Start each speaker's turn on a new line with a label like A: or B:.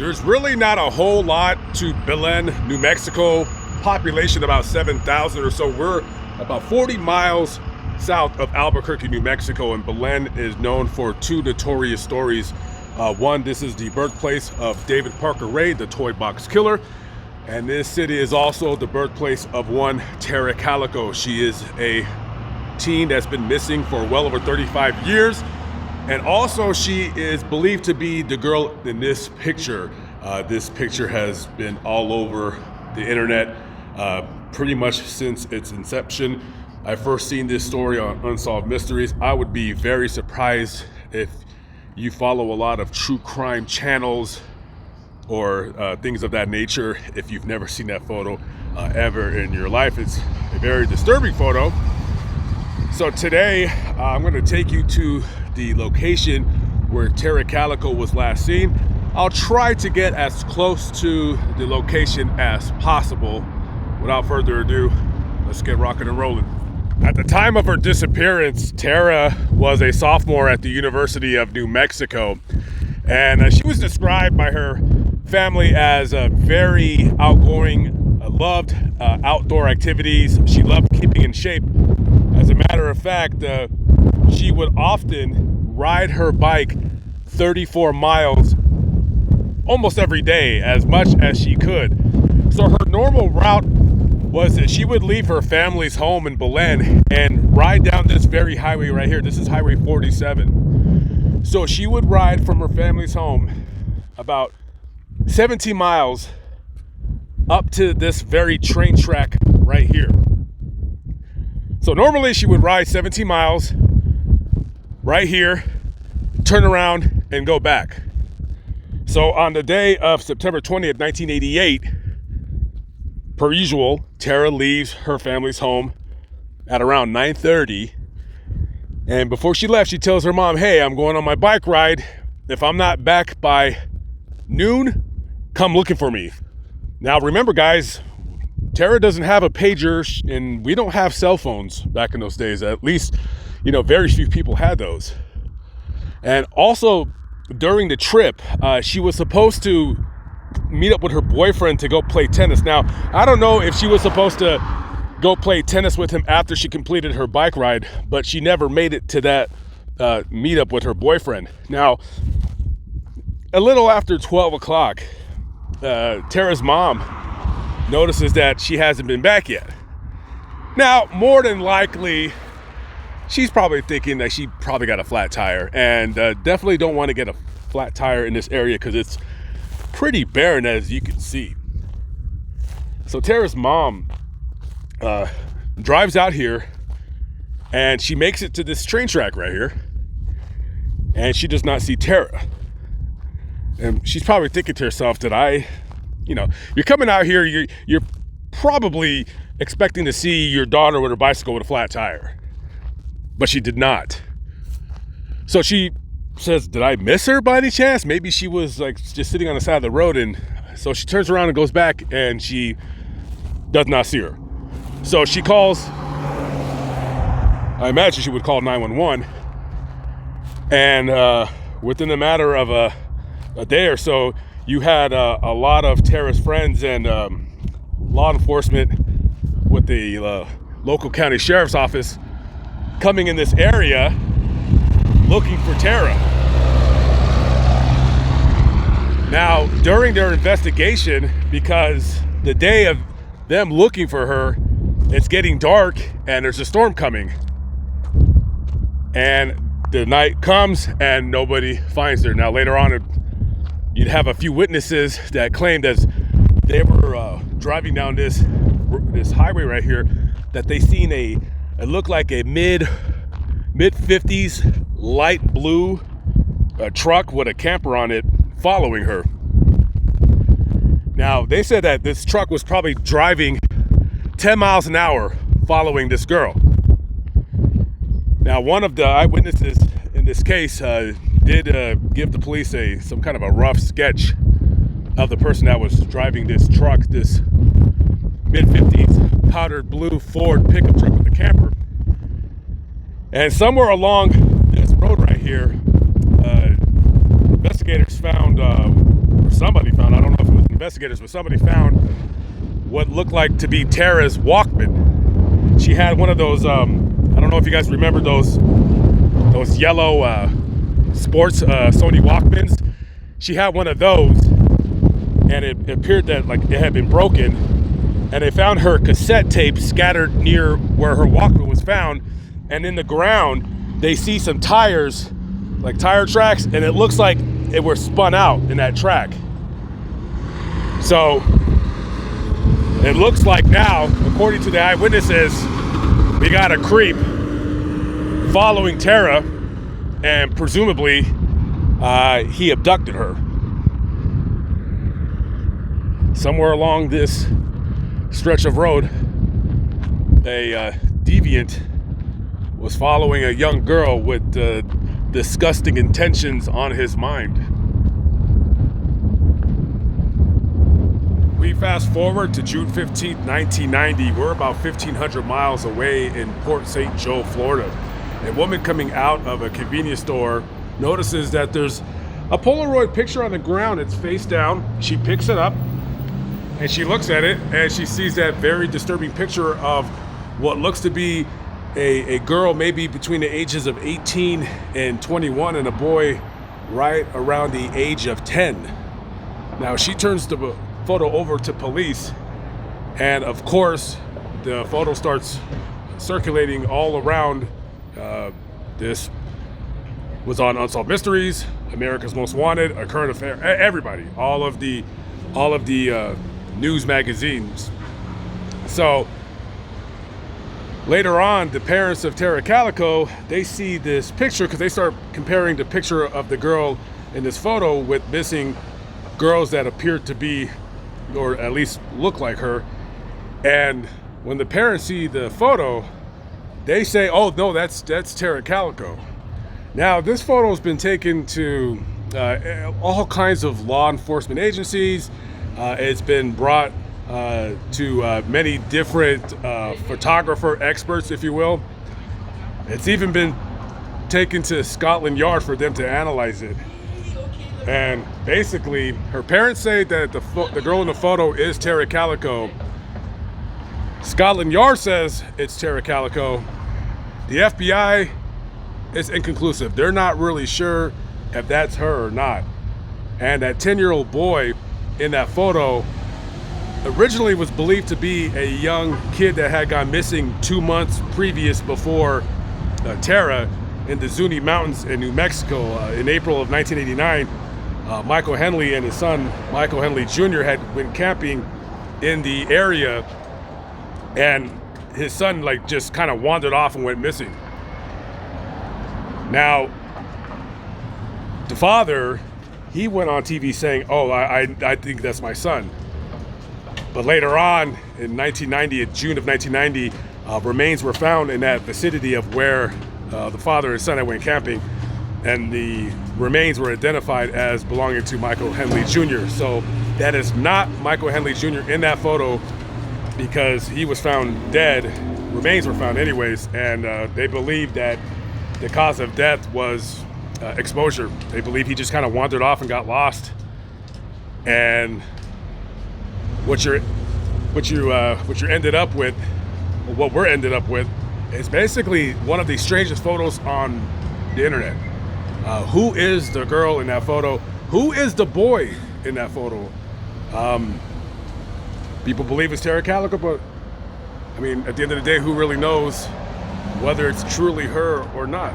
A: There's really not a whole lot to Belen, New Mexico. Population about 7,000 or so. We're about 40 miles south of Albuquerque, New Mexico, and Belen is known for two notorious stories. One, this is the birthplace of David Parker Ray, the toy box killer. And this city is also the birthplace of one Tara Calico. She is a teen that's been missing for well over 35 years. And also she is believed to be the girl in this picture. This picture has been all over the internet pretty much since its inception. I first seen this story on Unsolved Mysteries. I would be very surprised if you follow a lot of true crime channels or things of that nature if you've never seen that photo ever in your life. It's a very disturbing photo. So today I'm going to take you to the location where Tara Calico was last seen. I'll try to get as close to the location as possible. Without further ado, let's get rocking and rolling. At the time of her disappearance, Tara was a sophomore at the University of New Mexico, and she was described by her family as a very outgoing, loved outdoor activities. She loved keeping in shape. As a matter of fact, she would often ride her bike 34 miles almost every day, as much as she could. So her normal route was that she would leave her family's home in Belen and ride down this very highway right here. This is Highway 47. So she would ride from her family's home about 17 miles up to this very train track right here. So normally she would ride 17 miles right here, turn around and go back. So on the day of September 20th, 1988, per usual, Tara leaves her family's home at around 9:30. And before she left, she tells her mom, "Hey, I'm going on my bike ride. If I'm not back by noon, come looking for me." Now, remember, guys, Tara doesn't have a pager, and we don't have cell phones back in those days. At least, very few people had those. And also, during the trip, she was supposed to meet up with her boyfriend to go play tennis. Now, I don't know if she was supposed to go play tennis with him after she completed her bike ride, but she never made it to that meetup with her boyfriend. Now, a little after 12 o'clock, Tara's mom notices that she hasn't been back yet. Now, more than likely, she's probably thinking that she probably got a flat tire, and definitely don't want to get a flat tire in this area because it's pretty barren, as you can see. So Tara's mom drives out here, and she makes it to this train track right here, and she does not see Tara. And she's probably thinking to herself that you're coming out here, you're probably expecting to see your daughter with her bicycle with a flat tire. But she did not. So she says, "Did I miss her by any chance?" Maybe she was just sitting on the side of the road. And so she turns around and goes back, and she does not see her. So she calls, I imagine she would call 911. And within a matter of a day or so, you had a lot of Tara's friends and law enforcement with the local county sheriff's office coming in this area looking for Tara. Now, during their investigation, because the day of them looking for her, it's getting dark and there's a storm coming. And the night comes and nobody finds her. Now, later on, you'd have a few witnesses that claimed as they were driving down this highway right here that they seen it looked like a mid-50s light blue truck with a camper on it following her. Now, they said that this truck was probably driving 10 miles an hour following this girl. Now, one of the eyewitnesses in this case did give the police some kind of a rough sketch of the person that was driving this truck, this mid-50s powdered blue Ford pickup truck with a camper. And somewhere along this road right here, investigators found somebody found, I don't know if it was investigators, but somebody found what looked like to be Tara's Walkman. She had one of those, I don't know if you guys remember those yellow sports Sony Walkmans. She had one of those, and it appeared that like it had been broken, and they found her cassette tape scattered near where her Walkman was found, and in the ground they see some tires, like tire tracks, and it looks like it were spun out in that track. So it looks like now, according to the eyewitnesses, we got a creep following Tara, and presumably he abducted her. Somewhere along this stretch of road, a deviant was following a young girl with disgusting intentions on his mind. We fast forward to June 15th, 1990. We're about 1,500 miles away in Port St. Joe, Florida. A woman coming out of a convenience store notices that there's a Polaroid picture on the ground. It's face down. She picks it up and she looks at it, and she sees that very disturbing picture of what looks to be a girl maybe between the ages of 18 and 21, and a boy right around the age of 10. Now she turns the photo over to police, and of course the photo starts circulating all around. This was on Unsolved Mysteries, America's Most Wanted, A Current Affair, everybody, all of the news magazines. So later on, the parents of Tara Calico, they see this picture because they start comparing the picture of the girl in this photo with missing girls that appeared to be, or at least look like her. And when the parents see the photo, they say, oh no, that's Tara Calico. Now this photo has been taken to all kinds of law enforcement agencies. It's been brought to many different photographer experts, if you will. It's even been taken to Scotland Yard for them to analyze it. And basically, her parents say that the girl in the photo is Tara Calico. Scotland Yard says it's Tara Calico. The FBI is inconclusive. They're not really sure if that's her or not. And that 10-year-old boy in that photo originally was believed to be a young kid that had gone missing 2 months previous before Tara in the Zuni Mountains in New Mexico. In April of 1989, Michael Henley and his son, Michael Henley Jr., had went camping in the area, and his son just kind of wandered off and went missing. Now, the father, he went on TV saying, oh, I think that's my son. But later on, in 1990, in June of 1990, remains were found in that vicinity of where the father and son had went camping, and the remains were identified as belonging to Michael Henley Jr. So that is not Michael Henley Jr. in that photo, because he was found dead. Remains were found anyways, and they believe that the cause of death was exposure. They believe he just kind of wandered off and got lost. And what you ended up with, or what we're ended up with, is basically one of the strangest photos on the internet. Who is the girl in that photo? Who is the boy in that photo? People believe it's Tara Calico, but I mean, at the end of the day, who really knows whether it's truly her or not?